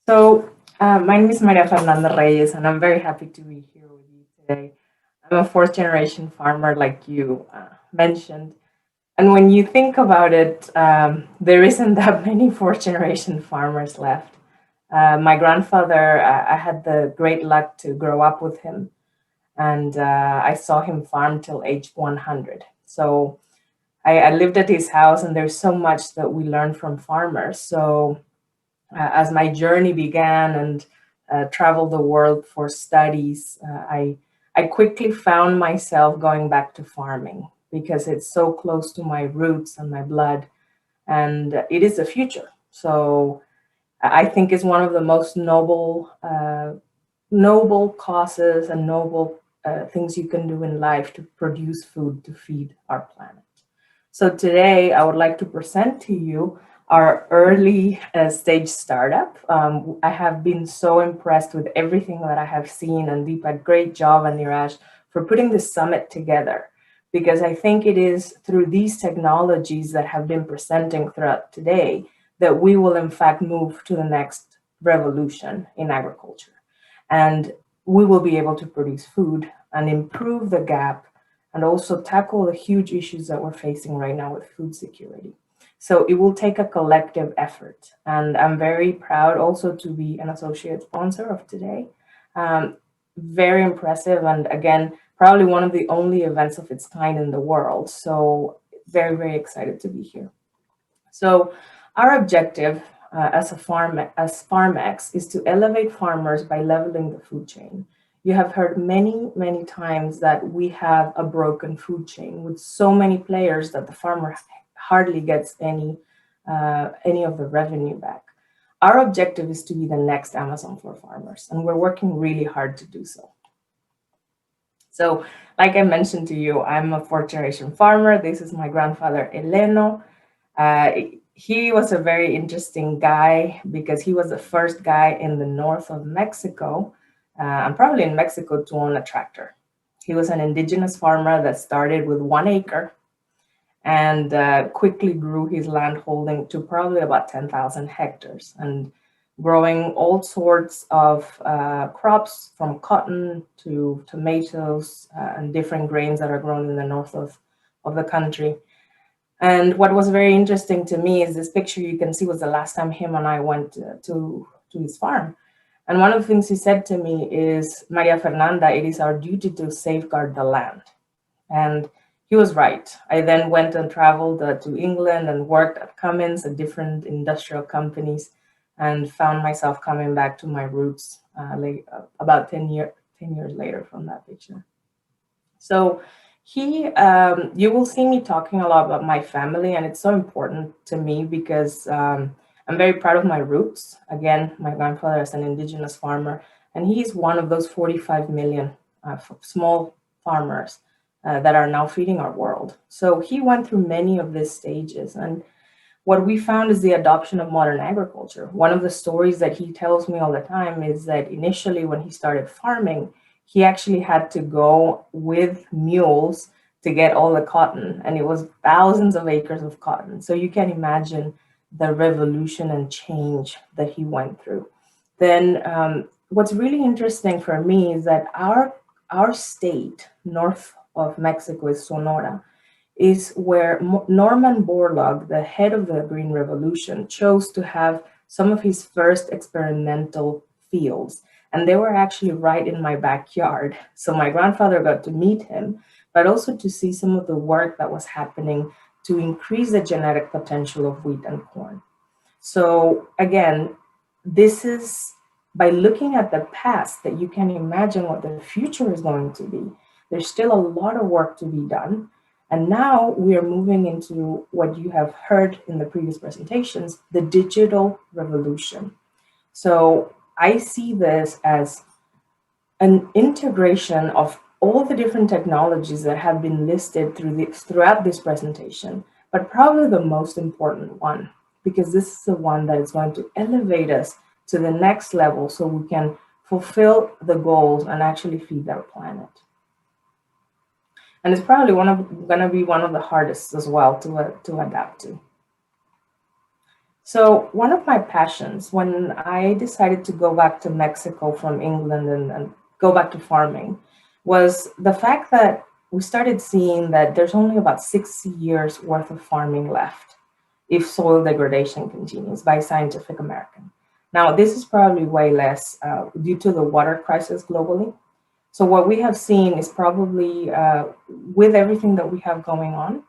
My name is Fernanda Reyes, and I'm very happy to be here with you today. I'm a fourth generation farmer, like you mentioned. And when you think about it, there isn't that many fourth generation farmers left. My grandfather, I had the great luck to grow up with him, and I saw him farm till age 100. So I lived at his house, and there's so much that we learn from farmers. As my journey began and traveled the world for studies, I quickly found myself going back to farming because it's so close to my roots and my blood, and it is the future. So I think it's one of the most noble causes and noble things you can do in life to produce food to feed our planet. So today I would like to present to you our early stage startup. I have been so impressed with everything that I have seen, and Deepa, great job, and Niraj, for putting this summit together, because I think it is through these technologies that have been presenting throughout today that we will in fact move to the next revolution in agriculture. And we will be able to produce food and improve the gap and also tackle the huge issues that we're facing right now with food security. So it will take a collective effort. And I'm very proud also to be an associate sponsor of today. Very impressive. And again, probably one of the only events of its kind in the world. So very, very excited to be here. So our objective as FarmX is to elevate farmers by leveling the food chain. You have heard many, many times that we have a broken food chain with so many players that the farmer hardly gets any of the revenue back. Our objective is to be the next Amazon for farmers, and we're working really hard to do so. So, like I mentioned to you, I'm a fourth generation farmer. This is my grandfather, Eleno. He was a very interesting guy because he was the first guy in the north of Mexico, and probably in Mexico, to own a tractor. He was an indigenous farmer that started with 1 acre and quickly grew his land holding to probably about 10,000 hectares, and growing all sorts of crops from cotton to tomatoes and different grains that are grown in the north of the country. And what was very interesting to me is this picture you can see was the last time him and I went to his farm. And one of the things he said to me is, Maria Fernanda, it is our duty to safeguard the land. And he was right. I then went and traveled to England and worked at Cummins and different industrial companies, and found myself coming back to my roots about 10 years later from that picture. So you will see me talking a lot about my family, and it's so important to me because I'm very proud of my roots. Again, my grandfather is an indigenous farmer, and he's one of those 45 million small farmers that are now feeding our world. So he went through many of these stages, and what we found is the adoption of modern agriculture. One of the stories that he tells me all the time is that initially when he started farming, he actually had to go with mules to get all the cotton, and it was thousands of acres of cotton. So you can imagine the revolution and change that he went through. Then what's really interesting for me is that our state, north of Mexico, is Sonora, is where Norman Borlaug, the head of the Green Revolution, chose to have some of his first experimental fields. And they were actually right in my backyard. So my grandfather got to meet him, but also to see some of the work that was happening to increase the genetic potential of wheat and corn. So again, this is by looking at the past that you can imagine what the future is going to be. There's still a lot of work to be done. And now we are moving into what you have heard in the previous presentations, the digital revolution. So I see this as an integration of all the different technologies that have been listed throughout this presentation, but probably the most important one, because this is the one that is going to elevate us to the next level so we can fulfill the goals and actually feed our planet. And it's probably going to be one of the hardest as well to adapt to. So one of my passions when I decided to go back to Mexico from England and go back to farming was the fact that we started seeing that there's only about 6 years worth of farming left if soil degradation continues by Scientific American. Now, this is probably way less due to the water crisis globally. So what we have seen is probably with everything that we have going on,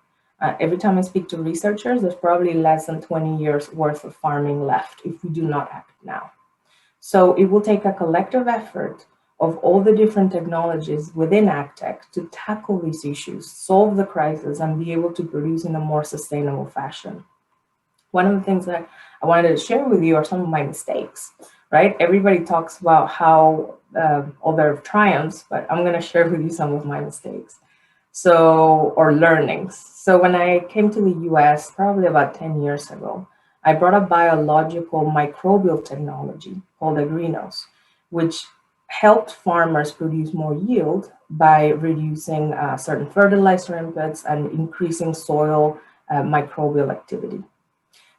every time I speak to researchers, there's probably less than 20 years worth of farming left if we do not act now. So it will take a collective effort of all the different technologies within AgTech to tackle these issues, solve the crisis, and be able to produce in a more sustainable fashion. One of the things that I wanted to share with you are some of my mistakes, right? Everybody talks about how all their triumphs, but I'm going to share with you some of my mistakes. So, or learnings. So when I came to the US, probably about 10 years ago, I brought a biological microbial technology called AGRIpreneur, which helped farmers produce more yield by reducing certain fertilizer inputs and increasing soil microbial activity.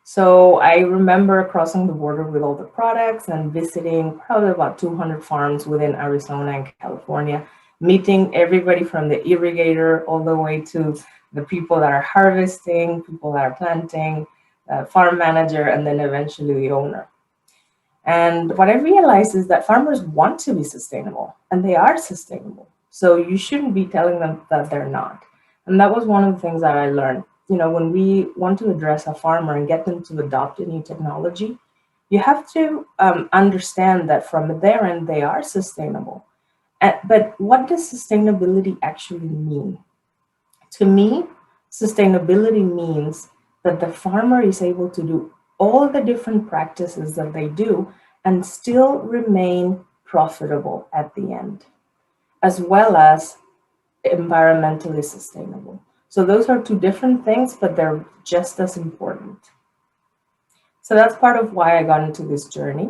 So I remember crossing the border with all the products and visiting probably about 200 farms within Arizona and California, meeting everybody from the irrigator all the way to the people that are harvesting, people that are planting, farm manager, and then eventually the owner. And what I realized is that farmers want to be sustainable, and they are sustainable. So you shouldn't be telling them that they're not. And that was one of the things that I learned. You know, when we want to address a farmer and get them to adopt a new technology, you have to understand that from their end, they are sustainable. But what does sustainability actually mean? To me, sustainability means that the farmer is able to do all the different practices that they do and still remain profitable at the end, as well as environmentally sustainable. So those are two different things, but they're just as important. So that's part of why I got into this journey.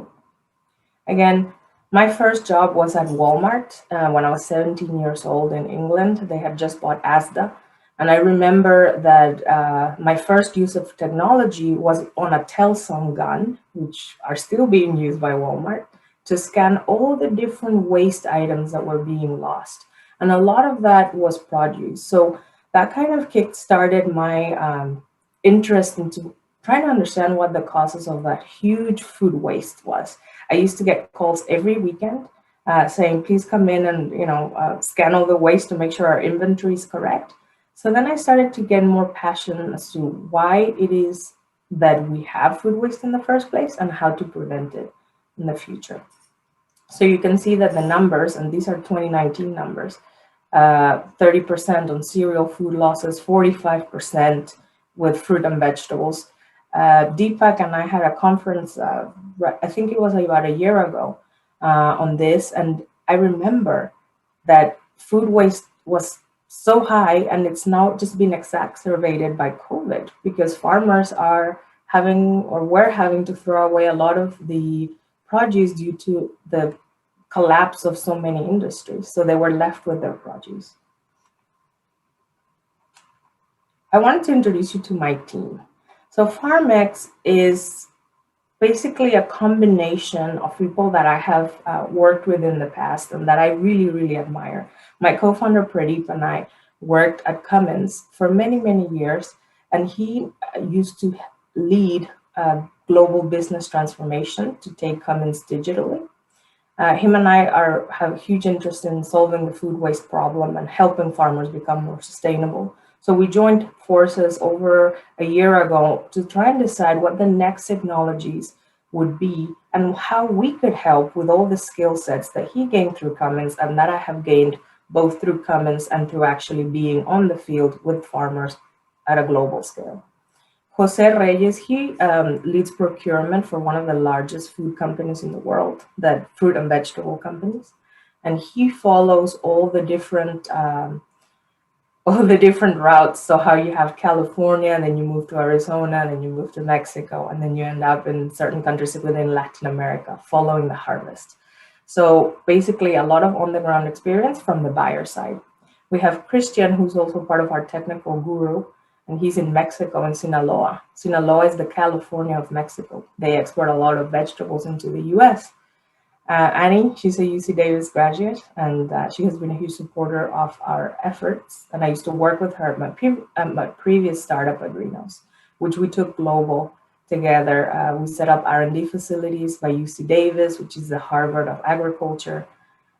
Again, my first job was at Walmart when I was 17 years old in England. They had just bought Asda. And I remember that my first use of technology was on a Telson gun, which are still being used by Walmart, to scan all the different waste items that were being lost. And a lot of that was produce. So that kind of kick-started my interest into trying to understand what the causes of that huge food waste was. I used to get calls every weekend saying, please come in and scan all the waste to make sure our inventory is correct. So then I started to get more passion as to why it is that we have food waste in the first place and how to prevent it in the future. So you can see that the numbers, and these are 2019 numbers, 30% on cereal food losses, 45% with fruit and vegetables. Deepak and I had a conference, I think it was about a year ago on this, and I remember that food waste was so high, and it's now just been exacerbated by COVID because farmers are having or were having to throw away a lot of the produce due to the collapse of so many industries. So they were left with their produce. I wanted to introduce you to my team. So FarmX is basically a combination of people that I have worked with in the past and that I really, really admire. My co-founder Pradeep and I worked at Cummins for many, many years, and he used to lead global business transformation to take Cummins digitally. Him and I have a huge interest in solving the food waste problem and helping farmers become more sustainable. So we joined forces over a year ago to try and decide what the next technologies would be and how we could help with all the skill sets that he gained through Cummins and that I have gained both through Cummins and through actually being on the field with farmers at a global scale. Jose Reyes, he leads procurement for one of the largest food companies in the world, that fruit and vegetable companies. And he follows all the different routes. So how you have California, and then you move to Arizona, and then you move to Mexico, and then you end up in certain countries within Latin America, following the harvest. So basically a lot of on-the-ground experience from the buyer side. We have Christian, who's also part of our technical guru. and he's in Mexico in Sinaloa. Sinaloa is the California of Mexico. They export a lot of vegetables into the US. Annie, she's a UC Davis graduate, and she has been a huge supporter of our efforts. And I used to work with her at my previous startup, Agrinos, which we took global together. We set up R&D facilities by UC Davis, which is the Harvard of agriculture.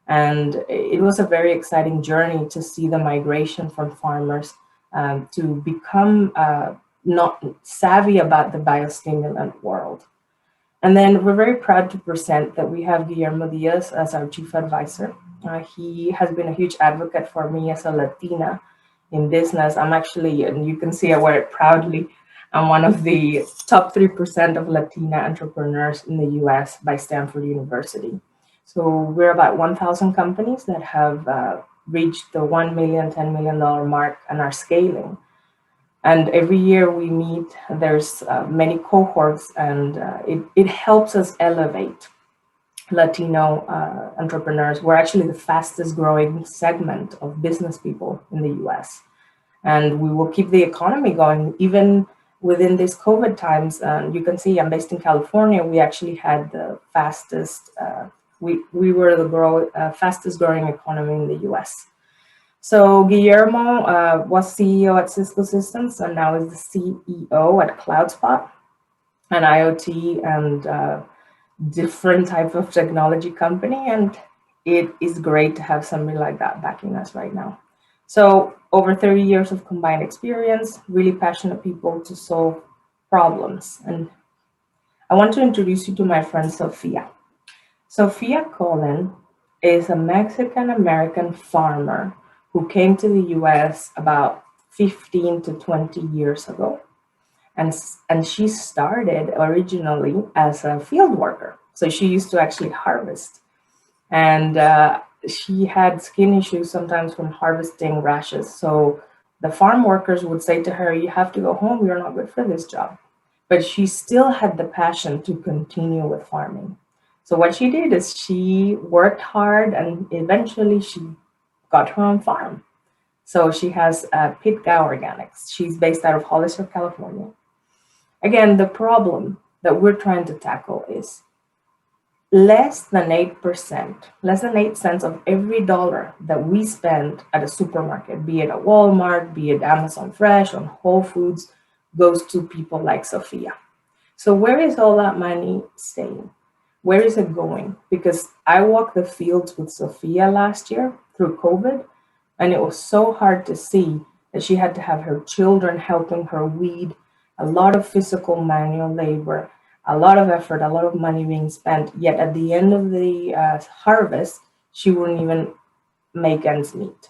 And it was a very exciting journey to see the migration from farmers to become not savvy about the biostimulant world. And then we're very proud to present that we have Guillermo Diaz as our chief advisor. He has been a huge advocate for me as a Latina in business. I'm actually, and you can see I wear it proudly, I'm one of the top 3% of Latina entrepreneurs in the US by Stanford University. So we're about 1,000 companies that have reached the $1 million, $10 million mark and are scaling. And every year we meet, there's many cohorts, and it helps us elevate Latino entrepreneurs. We're actually the fastest growing segment of business people in the US. And we will keep the economy going even within these COVID times. And you can see I'm based in California. We actually had the fastest, we were the fastest growing economy in the US. So Guillermo was CEO at Cisco Systems and now is the CEO at CloudSpot, an IoT and different type of technology company. And it is great to have somebody like that backing us right now. So over 30 years of combined experience, really passionate people to solve problems. And I want to introduce you to my friend Sophia. Sophia Colin is a Mexican-American farmer who came to the US about 15 to 20 years ago. And she started originally as a field worker. So she used to actually harvest. And she had skin issues sometimes from harvesting rashes. So the farm workers would say to her, you have to go home, you're not good for this job. But she still had the passion to continue with farming. So what she did is she worked hard and eventually she got her own farm. So she has Pitga Organics. She's based out of Hollister, California. Again, the problem that we're trying to tackle is less than 8%, less than 8 cents of every dollar that we spend at a supermarket, be it at Walmart, be it Amazon Fresh, on Whole Foods, goes to people like Sophia. So where is all that money staying? Where is it going? Because I walked the fields with Sophia last year through COVID, and it was so hard to see that she had to have her children helping her weed, a lot of physical manual labor, a lot of effort, a lot of money being spent. Yet at the end of the harvest, she wouldn't even make ends meet.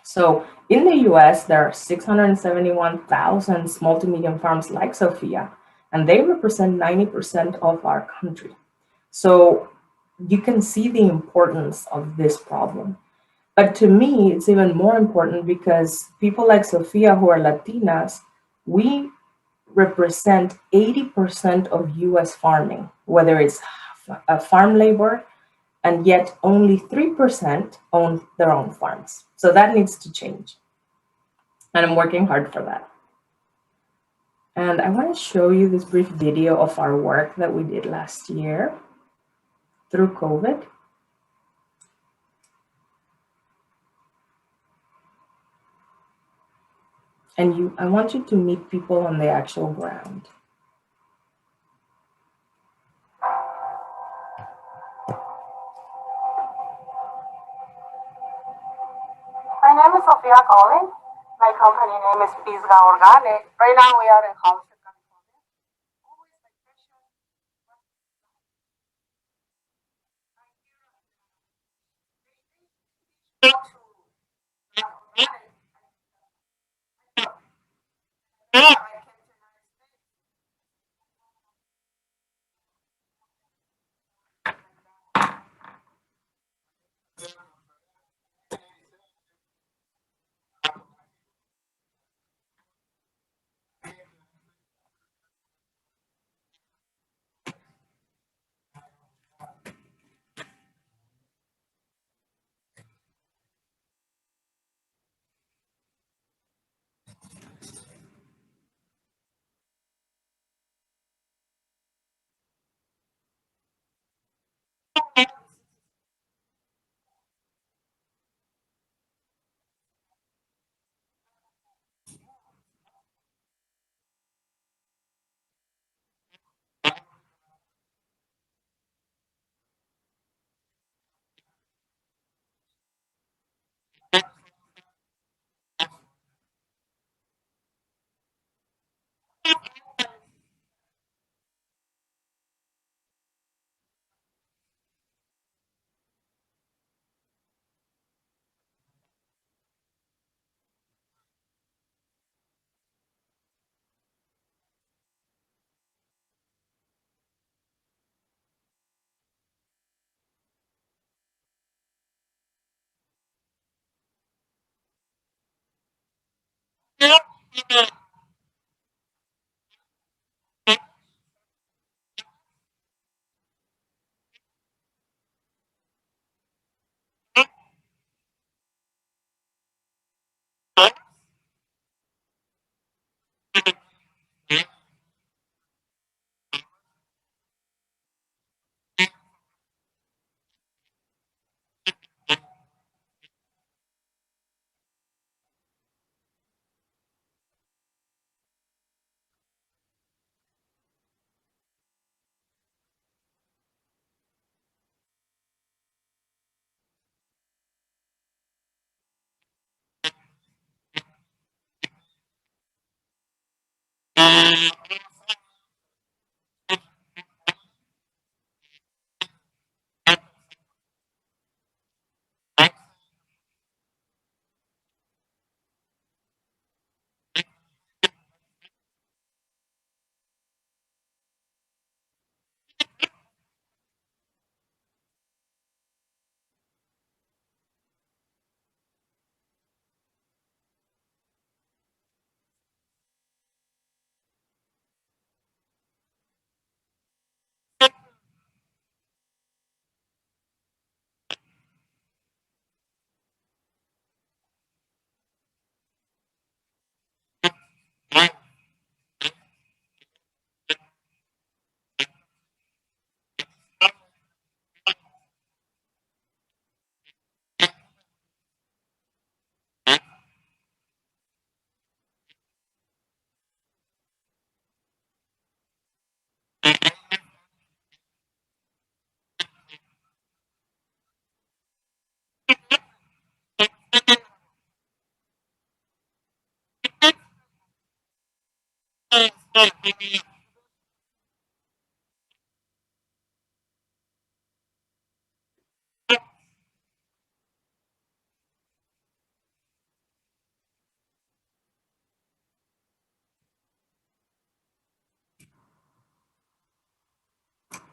So in the US, there are 671,000 small to medium farms like Sophia, and they represent 90% of our country. So you can see the importance of this problem. But to me, it's even more important because people like Sophia, who are Latinas, we represent 80% of US farming, whether it's a farm labor, and yet only 3% own their own farms. So that needs to change. And I'm working hard for that. And I want to show you this brief video of our work that we did last year through COVID. And I want you to meet people on the actual ground. My name is Sophia Collins. My company name is Pisga Organic. Right now we are in Hollister, California. Always my passion.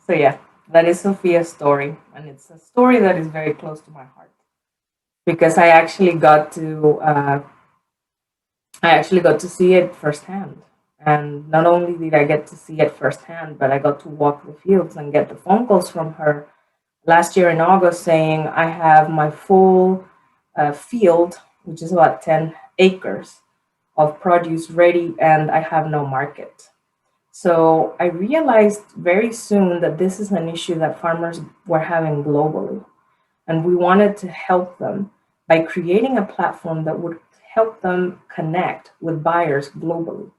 So yeah, that is Sophia's story, and it's a story that is very close to my heart because I actually got to see it firsthand. And not only did I get to see it firsthand, but I got to walk the fields and get the phone calls from her last year in August saying, I have my full field, which is about 10 acres of produce ready, and I have no market. So I realized very soon that this is an issue that farmers were having globally. And we wanted to help them by creating a platform that would help them connect with buyers globally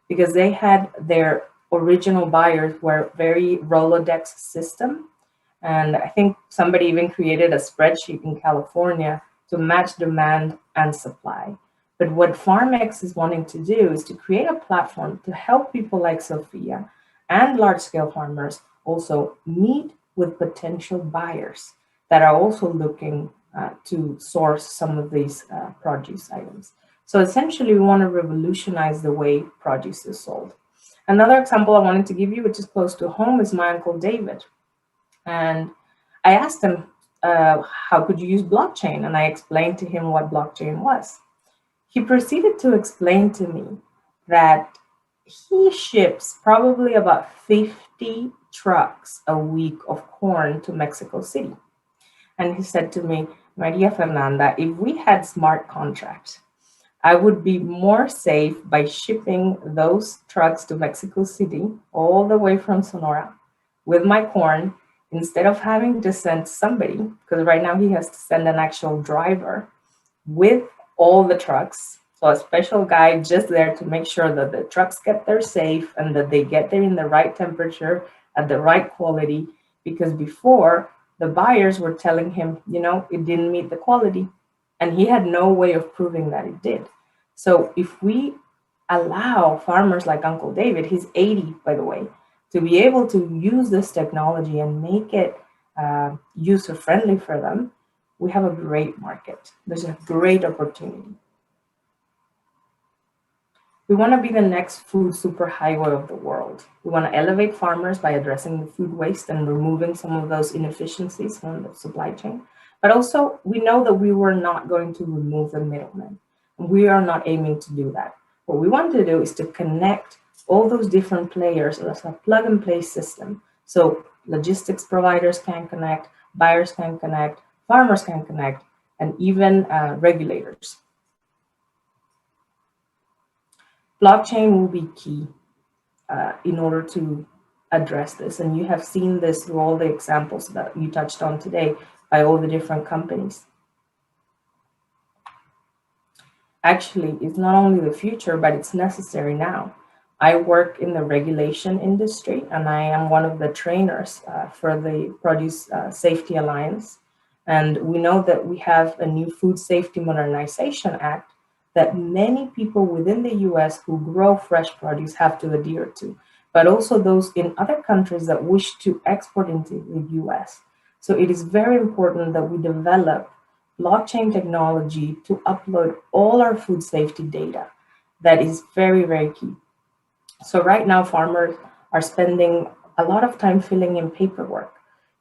because they had their original buyers were very Rolodex system. And I think somebody even created a spreadsheet in California to match demand and supply. But what FarmX is wanting to do is to create a platform to help people like Sophia and large scale farmers also meet with potential buyers that are also looking to source some of these produce items. So essentially, we want to revolutionize the way produce is sold. Another example I wanted to give you, which is close to home, is my uncle David. And I asked him, how could you use blockchain? And I explained to him what blockchain was. He proceeded to explain to me that he ships probably about 50 trucks a week of corn to Mexico City. And he said to me, Maria Fernanda, if we had smart contracts, I would be more safe by shipping those trucks to Mexico City all the way from Sonora with my corn instead of having to send somebody, because right now he has to send an actual driver with all the trucks. So a special guy just there to make sure that the trucks get there safe and that they get there in the right temperature at the right quality. Because before, the buyers were telling him, it didn't meet the quality, and he had no way of proving that it did. So if we allow farmers like Uncle David, he's 80, by the way, to be able to use this technology and make it user friendly for them, we have a great market. There's a great opportunity. We want to be the next food superhighway of the world. We want to elevate farmers by addressing the food waste and removing some of those inefficiencies from the supply chain. But also, we know that we were not going to remove the middlemen. We are not aiming to do that. What we want to do is to connect all those different players as a plug and play system. So logistics providers can connect, buyers can connect, farmers can connect, and even regulators. Blockchain will be key in order to address this. And you have seen this through all the examples that you touched on today by all the different companies. Actually, it's not only the future, but it's necessary now. I work in the regulation industry, and I am one of the trainers for the Produce Safety Alliance. And we know that we have a new Food Safety Modernization Act that many people within the US who grow fresh produce have to adhere to, but also those in other countries that wish to export into the US. So it is very important that we develop blockchain technology to upload all our food safety data. That is very, very key. So right now, farmers are spending a lot of time filling in paperwork.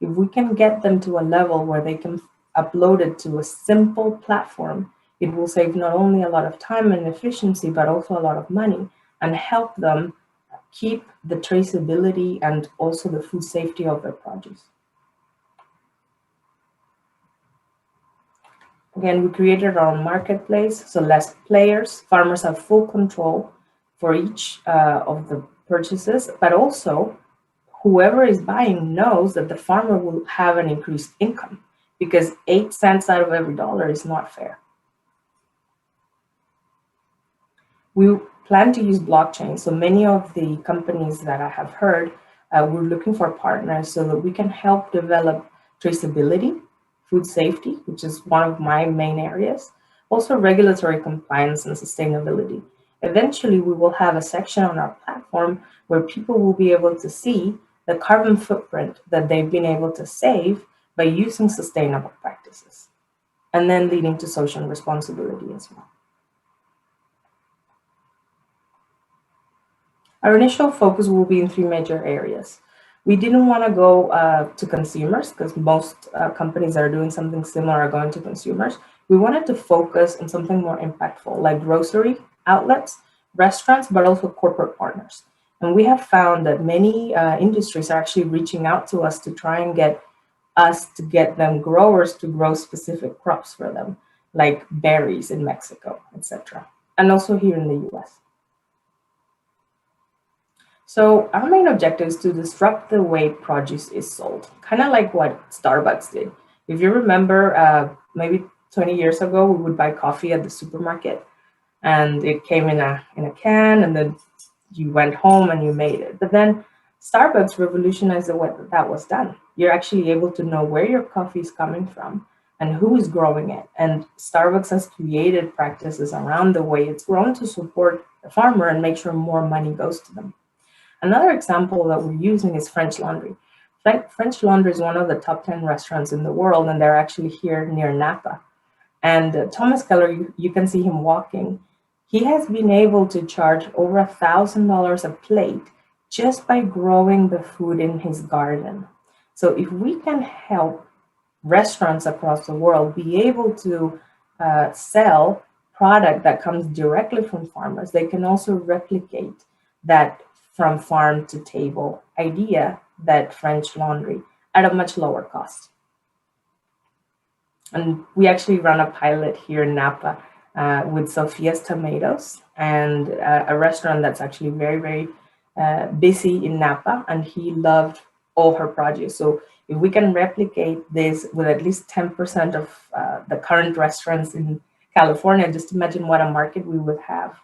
If we can get them to a level where they can upload it to a simple platform, it will save not only a lot of time and efficiency, but also a lot of money, and help them keep the traceability and also the food safety of their produce. Again, we created our own marketplace, so less players. Farmers have full control for each of the purchases, but also whoever is buying knows that the farmer will have an increased income, because 8 cents out of every dollar is not fair. We plan to use blockchain. So many of the companies that I have heard, we're looking for partners so that we can help develop traceability, food safety, which is one of my main areas, also regulatory compliance and sustainability. Eventually, we will have a section on our platform where people will be able to see the carbon footprint that they've been able to save by using sustainable practices, and then leading to social responsibility as well. Our initial focus will be in 3 major areas. We didn't want to go to consumers, because most companies that are doing something similar are going to consumers. We wanted to focus on something more impactful, like grocery outlets, restaurants, but also corporate partners. And we have found that many industries are actually reaching out to us to try and get us to get them growers to grow specific crops for them, like berries in Mexico, etc. And also here in the US. So our main objective is to disrupt the way produce is sold, kind of like what Starbucks did. If you remember, maybe 20 years ago, we would buy coffee at the supermarket, and it came in a can, and then you went home and you made it. But then Starbucks revolutionized the way that was done. You're actually able to know where your coffee is coming from and who is growing it. And Starbucks has created practices around the way it's grown to support the farmer and make sure more money goes to them. Another example that we're using is French Laundry. French Laundry is one of the top 10 restaurants in the world, and they're actually here near Napa. And Thomas Keller, you can see him walking. He has been able to charge over $1,000 a plate just by growing the food in his garden. So if we can help restaurants across the world be able to sell product that comes directly from farmers, they can also replicate that from farm to table idea that French Laundry at a much lower cost. And we actually run a pilot here in Napa with Sophia's Tomatoes, and a restaurant that's actually very, very busy in Napa, and he loved all her produce. So if we can replicate this with at least 10% of the current restaurants in California, just imagine what a market we would have.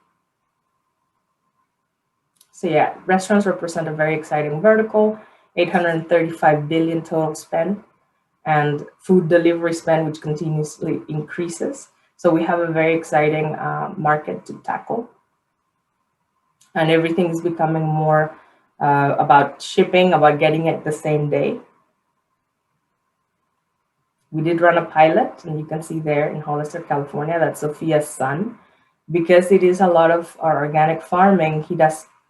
So yeah, restaurants represent a very exciting vertical, 835 billion total spend, and food delivery spend, which continuously increases. So we have a very exciting market to tackle. And everything is becoming more about shipping, about getting it the same day. We did run a pilot, and you can see there in Hollister, California, that's Sophia's son. Because it is a lot of our organic farming,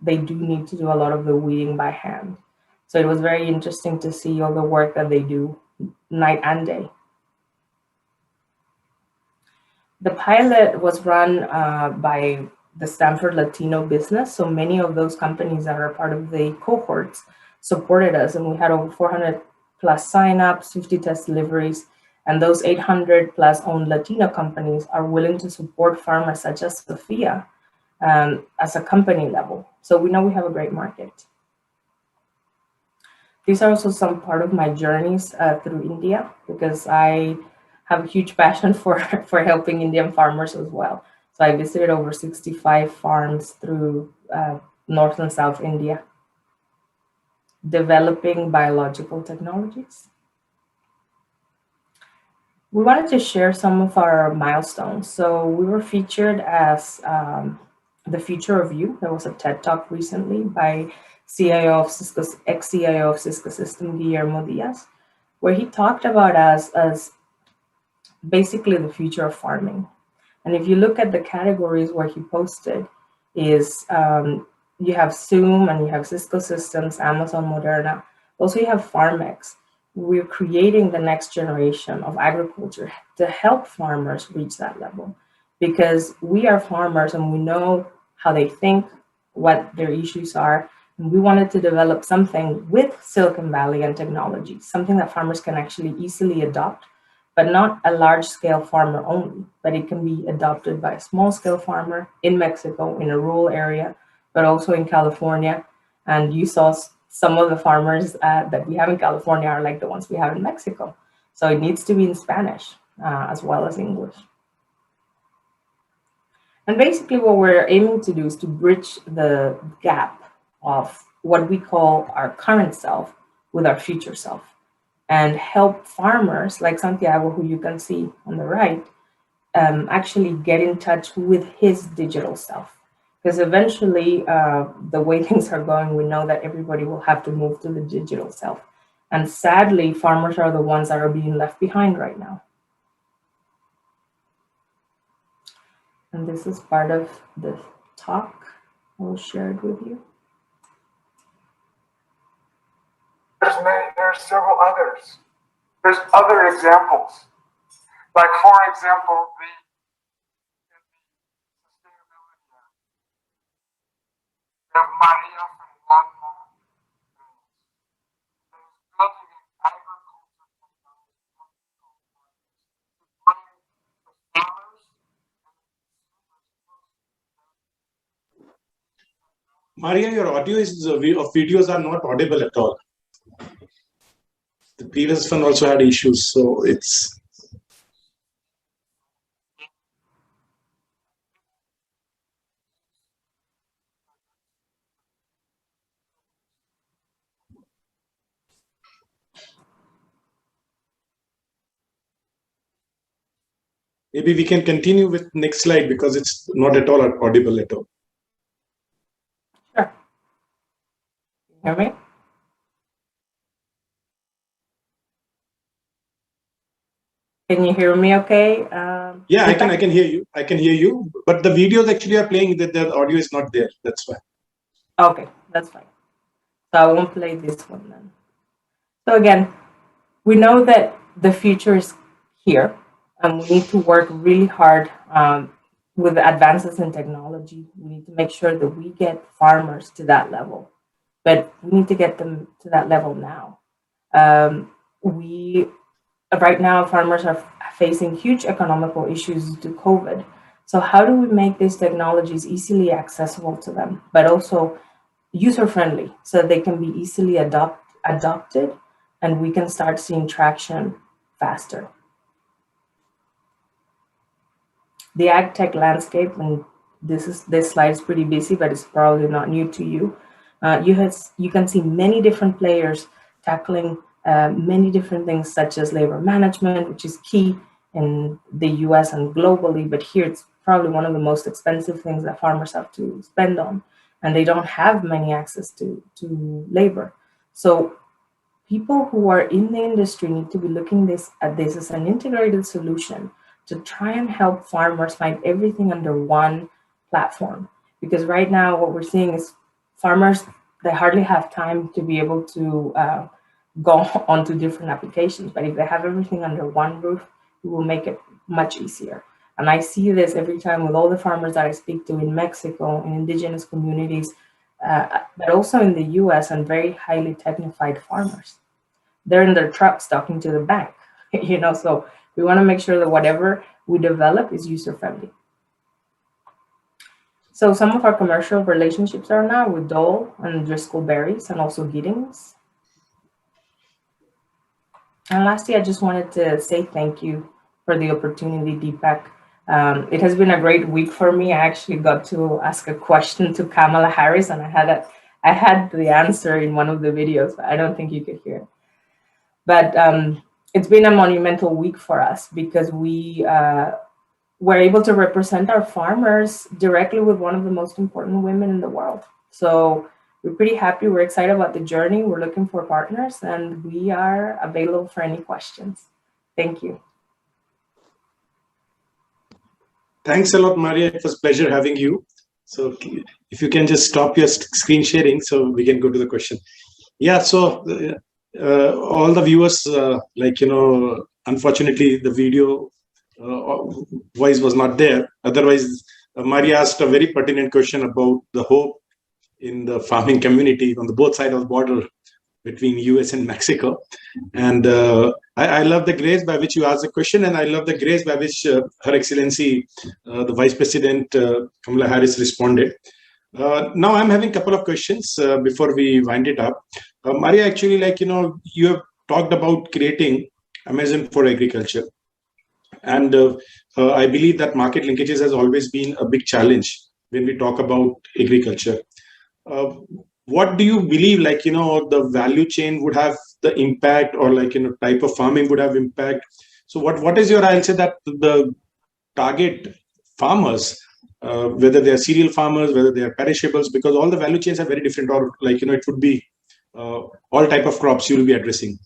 they do need to do a lot of the weeding by hand. So it was very interesting to see all the work that they do night and day. The pilot was run by the Stanford Latino business. So many of those companies that are part of the cohorts supported us, and we had over 400 plus signups, 50 test deliveries, and those 800 plus owned Latino companies are willing to support farmers such as Sophia as a company level. So we know we have a great market. These are also some part of my journeys through India, because I have a huge passion for helping Indian farmers as well. So I visited over 65 farms through North and South India, developing biological technologies. We wanted to share some of our milestones. So we were featured as the Future of You. There was a TED Talk recently by CIO of Cisco, ex-CIO of Cisco System, Guillermo Diaz, where he talked about us as basically the future of farming. And if you look at the categories where he posted, is you have Zoom and you have Cisco Systems, Amazon, Moderna. Also, you have FarmX. We're creating the next generation of agriculture to help farmers reach that level, because we are farmers and we know how they think, what their issues are. And we wanted to develop something with Silicon Valley and technology, something that farmers can actually easily adopt, but not a large-scale farmer only, but it can be adopted by a small-scale farmer in Mexico, in a rural area, but also in California. And you saw some of the farmers that we have in California are like the ones we have in Mexico. So it needs to be in Spanish as well as English. And basically what we're aiming to do is to bridge the gap of what we call our current self with our future self, and help farmers like Santiago, who you can see on the right, actually get in touch with his digital self. Because eventually, the way things are going, we know that everybody will have to move to the digital self. And sadly, farmers are the ones that are being left behind right now. And this is part of the talk I will share it with you. There's several others. There's other examples. Like, for example, the Maria Fernanda Reyes, building an agriculture Maria, your audio is videos are not audible at all. The previous one also had issues, so it's. Maybe we can continue with next slide because it's not at all audible at all. Sure. Hear me? Can you hear me okay? Yeah, I can hear you. I can hear you, but the videos actually are playing that the audio is not there. That's why. Okay, that's fine. So I won't play this one then. So again, we know that the future is here, and we need to work really hard with advances in technology. We need to make sure that we get farmers to that level, but we need to get them to that level now. Right now, farmers are facing huge economical issues due to COVID. So how do we make these technologies easily accessible to them, but also user-friendly, so they can be easily adopted and we can start seeing traction faster. The ag tech landscape, and this slide is pretty busy, but it's probably not new to you. You can see many different players tackling many different things, such as labor management, which is key in the US and globally, but here it's probably one of the most expensive things that farmers have to spend on, and they don't have many access to labor. So people who are in the industry need to be looking at this as an integrated solution to try and help farmers find everything under one platform. Because right now what we're seeing is farmers, they hardly have time to be able to go onto different applications. But if they have everything under one roof, it will make it much easier. And I see this every time with all the farmers that I speak to in Mexico, in indigenous communities, but also in the US, and very highly technified farmers. They're in their trucks talking to the bank, so we want to make sure that whatever we develop is user friendly. So some of our commercial relationships are now with Dole and Driscoll Berries and also Giddings. And lastly, I just wanted to say thank you for the opportunity, Deepak. It has been a great week for me. I actually got to ask a question to Kamala Harris, and I had the answer in one of the videos, but I don't think you could hear it. But it's been a monumental week for us because we were able to represent our farmers directly with one of the most important women in the world. So we're pretty happy. We're excited about the journey. We're looking for partners, and we are available for any questions. Thank you. Thanks a lot, Maria. It was a pleasure having you. So if you can just stop your screen sharing so we can go to the question. Yeah, so all the viewers, unfortunately, the video voice was not there. Otherwise, Maria asked a very pertinent question about the hope in the farming community on the both sides of the border between US and Mexico. And I love the grace by which you asked the question, and I love the grace by which Her Excellency, the Vice President Kamala Harris responded. Now I'm having a couple of questions before we wind it up. Maria, actually, you have talked about creating Amazon for agriculture. And I believe that market linkages has always been a big challenge when we talk about agriculture. What do you believe, the value chain would have the impact, or type of farming would have impact? So what is your, I'll say that the target farmers, whether they are cereal farmers, whether they are perishables, because all the value chains are very different, or it would be all type of crops you will be addressing.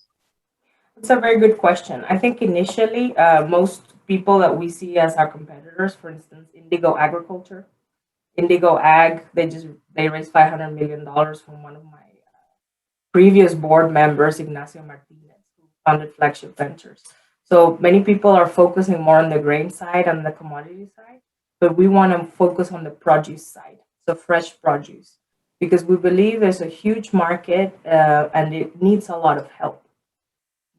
It's a very good question. I think initially, most people that we see as our competitors, for instance, Indigo Agriculture, Indigo Ag, they raised $500 million from one of my previous board members, Ignacio Martinez, who founded Flagship Ventures. So many people are focusing more on the grain side and the commodity side, but we want to focus on the produce side, so fresh produce, because we believe there's a huge market and it needs a lot of help.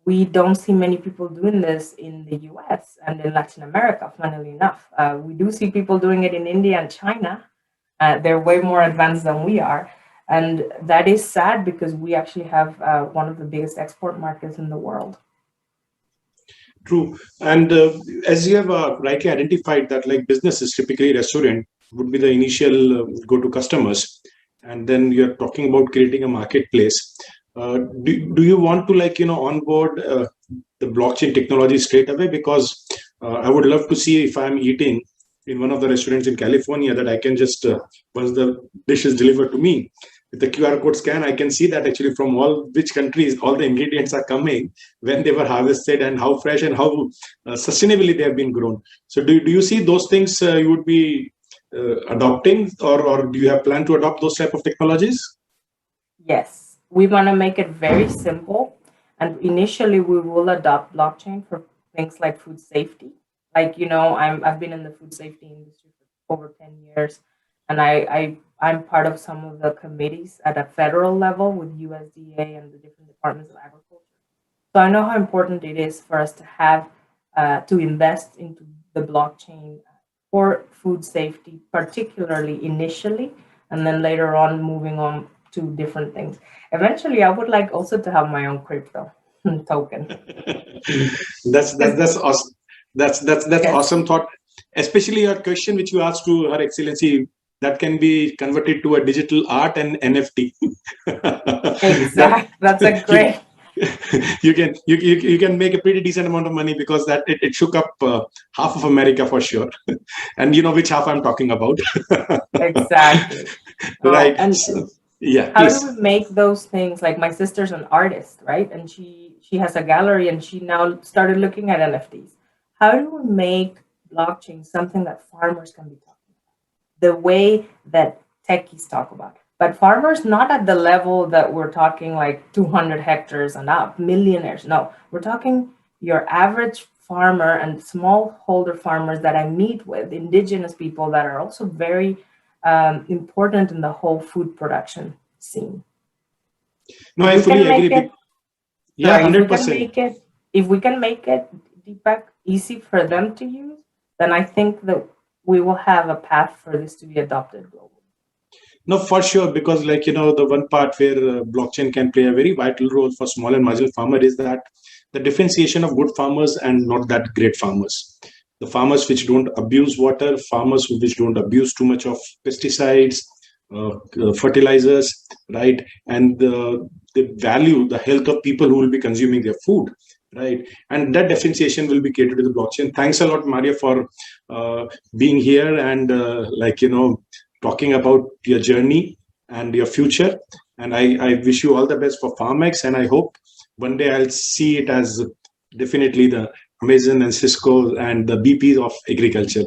We don't see many people doing this in the US and in Latin America, funnily enough. We do see people doing it in India and China. They're way more advanced than we are. And that is sad because we actually have one of the biggest export markets in the world. True. And as you have rightly identified that businesses, typically restaurant, would be the initial go-to customers. And then you're talking about creating a marketplace. Do you want to onboard the blockchain technology straight away? Because I would love to see if I'm eating in one of the restaurants in California that I can just once the dish is delivered to me with the QR code scan, I can see that actually from which countries all the ingredients are coming, when they were harvested, and how fresh and how sustainably they have been grown. So do you see those things you would be adopting, or do you have plan to adopt those type of technologies? Yes. We want to make it very simple. And initially, we will adopt blockchain for things like food safety. I've been in the food safety industry for over 10 years, and I'm part of some of the committees at a federal level with USDA and the different departments of agriculture. So I know how important it is for us to have to invest into the blockchain for food safety, particularly initially, and then later on moving on to different things. Eventually, I would like also to have my own crypto. token. That's awesome. That's Yes. awesome thought. Especially your question which you asked to Her Excellency, that can be converted to a digital art and NFT. Exactly. That's a great. You can make a pretty decent amount of money, because that it shook up half of America for sure. And you know which half I'm talking about. Exactly. Right. And So, yeah, how please. do we make those things? Like my sister's an artist, right? And she has a gallery, and she now started looking at NFTs. How do we make blockchain something that farmers can be talking about? The way that techies talk about. But farmers not at the level that we're talking like 200 hectares and up, millionaires. No, we're talking your average farmer and smallholder farmers that I meet with, indigenous people that are also very important in the whole food production scene. No, If I we fully can make agree. it, Yeah, sorry, $100. if we can make it, Deepak, easy for them to use, then I think that we will have a path for this to be adopted globally. No, for sure, because like, the one part where blockchain can play a very vital role for small and marginal farmer is that the differentiation of good farmers and not that great farmers. The farmers which don't abuse water, farmers which don't abuse too much of pesticides, fertilizers, right? And the value, the health of people who will be consuming their food, right? And that differentiation will be catered to the blockchain. Thanks a lot, Maria, for being here and talking about your journey and your future. And I wish you all the best for FarmX. And I hope one day I'll see it as definitely the Amazon and Cisco and the BPs of agriculture.